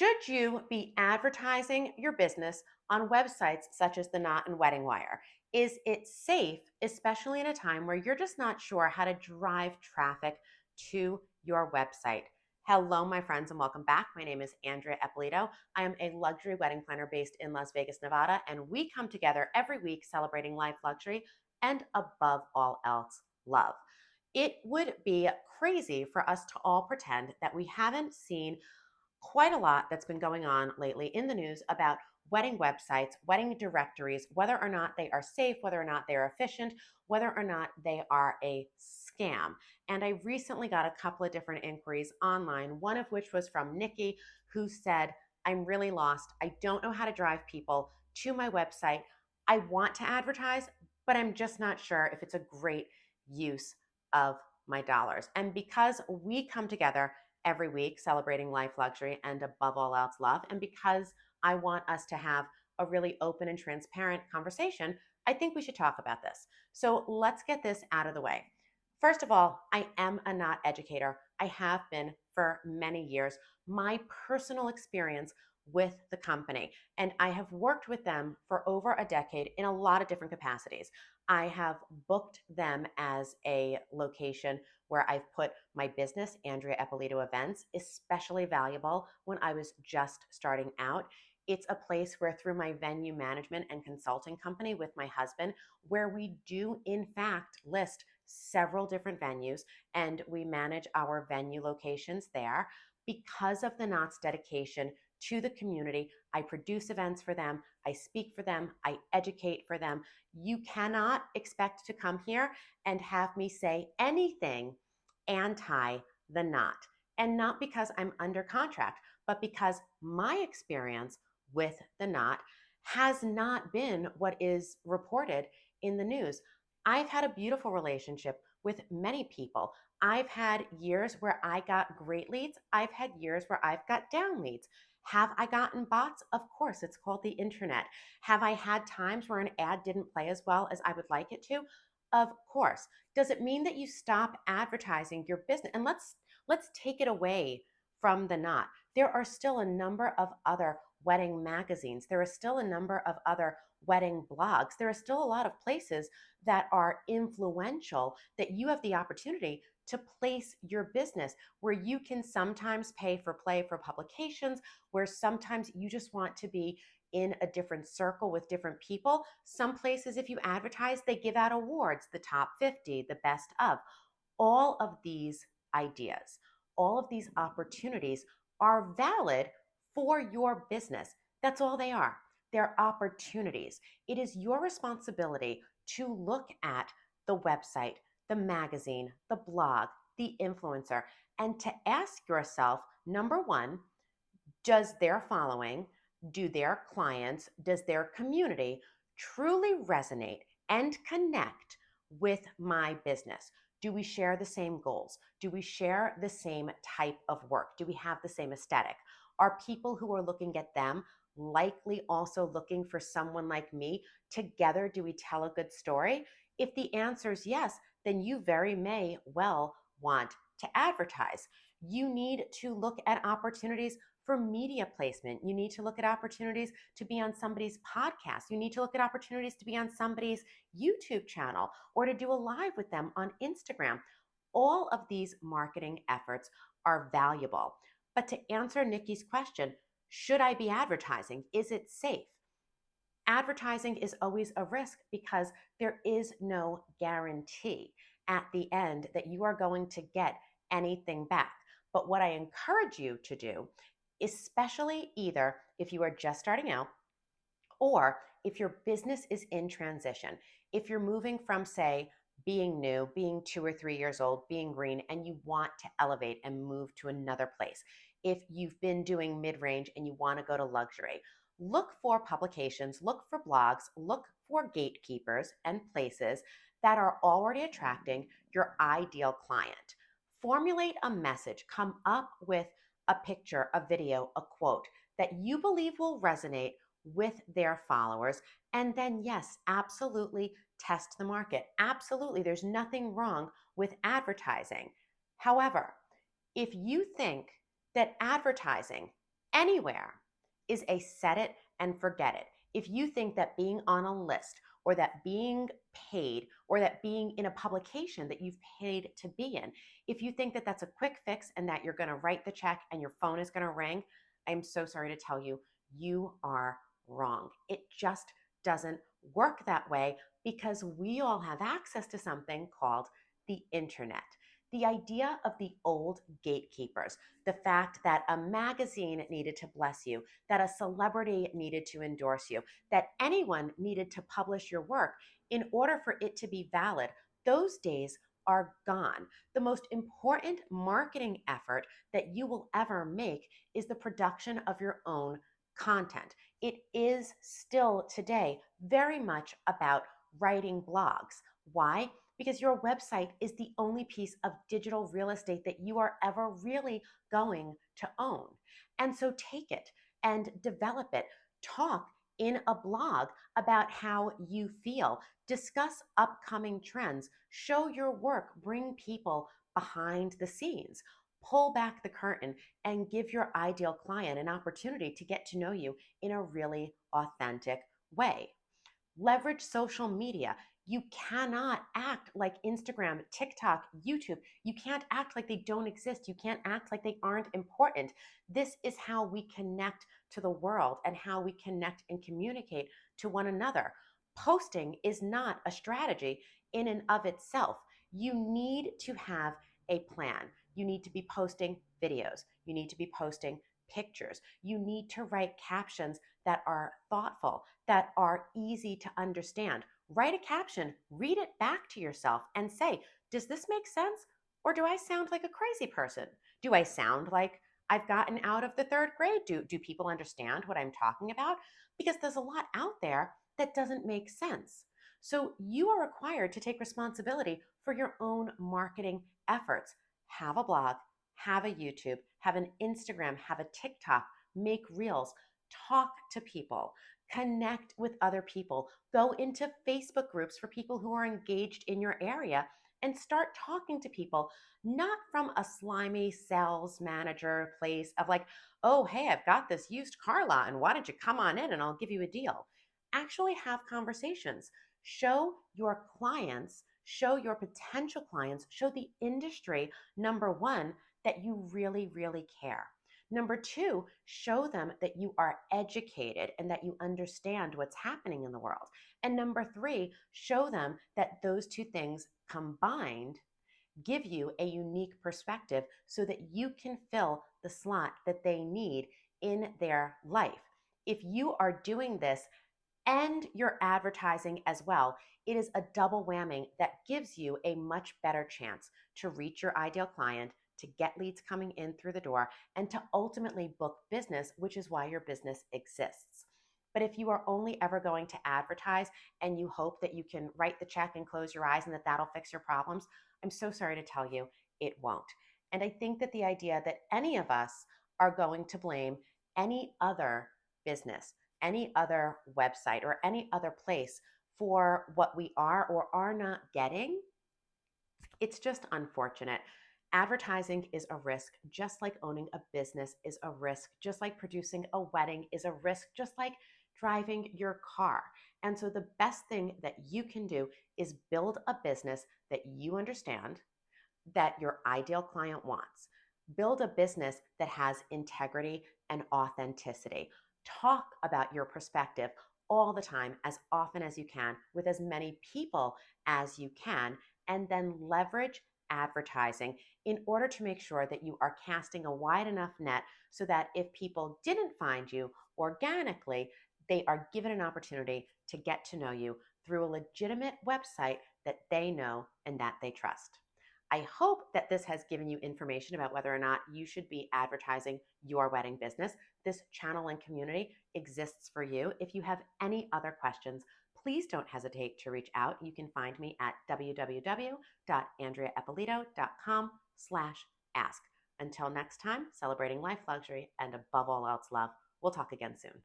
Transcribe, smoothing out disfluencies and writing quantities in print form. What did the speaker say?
Should you be advertising your business on websites such as The Knot and Wedding Wire? Is it safe, especially in a time where you're just not sure how to drive traffic to your website? Hello, my friends, and welcome back. My name is Andrea Eppolito. I am a luxury wedding planner based in Las Vegas, Nevada, and we come together every week celebrating life luxury and, above all else, love. It would be crazy for us to all pretend that we haven't seen quite a lot that's been going on lately in the news about wedding websites, wedding directories, whether or not they are safe, whether or not they are efficient, whether or not they are a scam. And I recently got a couple of different inquiries online, one of which was from Nikki, who said, I'm really lost. I don't know how to drive people to my website. I want to advertise, but I'm just not sure if it's a great use of my dollars. And because we come together every week celebrating life, luxury, and above all else, love. And because I want us to have a really open and transparent conversation, I think we should talk about this. So let's get this out of the way. First of all, I am a knot educator. I have been for many years. My personal experience with the company, and I have worked with them for over a decade in a lot of different capacities. I have booked them as a location where I've put my business, Andrea Eppolito Events, especially valuable when I was just starting out. It's a place where, through my venue management and consulting company with my husband, where we do in fact list several different venues and we manage our venue locations there. Because of the Knots dedication to the community, I produce events for them, I speak for them, I educate for them. You cannot expect to come here and have me say anything anti the Knot. And not because I'm under contract, but because my experience with the Knot has not been what is reported in the news. I've had a beautiful relationship with many people. I've had years where I got great leads. I've had years where I've got down leads. Have I gotten bots? Of course, it's called the internet. Have I had times where an ad didn't play as well as I would like it to? Of course. Does it mean that you stop advertising your business? And let's take it away from the Knot. There are still a number of other wedding magazines. There are still a number of other wedding blogs. There are still a lot of places that are influential that you have the opportunity to place your business, where you can sometimes pay for play for publications, where sometimes you just want to be in a different circle with different people. Some places, if you advertise, they give out awards, the top 50, the best of. All of these ideas, all of these opportunities are valid for your business. That's all they are. They're opportunities. It is your responsibility to look at the website, the magazine, the blog, the influencer, and to ask yourself, number one, does their following, do their clients, does their community truly resonate and connect with my business? Do we share the same goals? Do we share the same type of work? Do we have the same aesthetic? Are people who are looking at them likely also looking for someone like me? Together, do we tell a good story? If the answer is yes, then you very may well want to advertise. You need to look at opportunities for media placement. You need to look at opportunities to be on somebody's podcast. You need to look at opportunities to be on somebody's YouTube channel or to do a live with them on Instagram. All of these marketing efforts are valuable. But to answer Nikki's question, should I be advertising? Is it safe? Advertising is always a risk because there is no guarantee at the end that you are going to get anything back. But what I encourage you to do, especially either if you are just starting out or if your business is in transition, if you're moving from, say, being new, being 2 or 3 years old, being green, and you want to elevate and move to another place. If you've been doing mid-range and you want to go to luxury, look for publications, look for blogs, look for gatekeepers and places that are already attracting your ideal client. Formulate a message, come up with a picture, a video, a quote that you believe will resonate with their followers. And then, yes, absolutely test the market. Absolutely, there's nothing wrong with advertising. However, if you think that advertising anywhere is a set it and forget it. If you think that being on a list or that being paid or that being in a publication that you've paid to be in, if you think that that's a quick fix and that you're going to write the check and your phone is going to ring, I'm so sorry to tell you, you are wrong. It just doesn't work that way because we all have access to something called the internet. The idea of the old gatekeepers, the fact that a magazine needed to bless you, that a celebrity needed to endorse you, that anyone needed to publish your work in order for it to be valid, those days are gone. The most important marketing effort that you will ever make is the production of your own content. It is still today very much about writing blogs. Why? Because your website is the only piece of digital real estate that you are ever really going to own. And so take it and develop it. Talk in a blog about how you feel. Discuss upcoming trends. Show your work. Bring people behind the scenes. Pull back the curtain and give your ideal client an opportunity to get to know you in a really authentic way. Leverage social media. You cannot act like Instagram, TikTok, YouTube. You can't act like they don't exist. You can't act like they aren't important. This is how we connect to the world and how we connect and communicate to one another. Posting is not a strategy in and of itself. You need to have a plan. You need to be posting videos. You need to be posting pictures. You need to write captions that are thoughtful, that are easy to understand. Write a caption, read it back to yourself, and say, does this make sense? Or do I sound like a crazy person? Do I sound like I've gotten out of the third grade? Do people understand what I'm talking about? Because there's a lot out there that doesn't make sense. So you are required to take responsibility for your own marketing efforts. Have a blog, have a YouTube, have an Instagram, have a TikTok, make reels, talk to people, connect with other people, go into Facebook groups for people who are engaged in your area and start talking to people, not from a slimy sales manager place of like, oh, hey, I've got this used car lot and why don't you come on in and I'll give you a deal. Actually have conversations. Show your clients, show your potential clients, show the industry, number one, that you really, really care. Number two, show them that you are educated and that you understand what's happening in the world. And number three, show them that those two things combined give you a unique perspective so that you can fill the slot that they need in their life. If you are doing this and you're advertising as well, it is a double whammy that gives you a much better chance to reach your ideal client, to get leads coming in through the door, and to ultimately book business, which is why your business exists. But if you are only ever going to advertise and you hope that you can write the check and close your eyes and that that'll fix your problems, I'm so sorry to tell you, it won't. And I think that the idea that any of us are going to blame any other business, any other website, or any other place for what we are or are not getting, it's just unfortunate. Advertising is a risk, just like owning a business is a risk, just like producing a wedding is a risk, just like driving your car. And so the best thing that you can do is build a business that you understand, that your ideal client wants. Build a business that has integrity and authenticity. Talk about your perspective all the time, as often as you can, with as many people as you can, and then leverage advertising in order to make sure that you are casting a wide enough net so that if people didn't find you organically, they are given an opportunity to get to know you through a legitimate website that they know and that they trust. I hope that this has given you information about whether or not you should be advertising your wedding business. This channel and community exists for you. If you have any other questions, please don't hesitate to reach out. You can find me at www.andreaeppolito.com/ask. Until next time, celebrating life, luxury, and above all else, love. We'll talk again soon.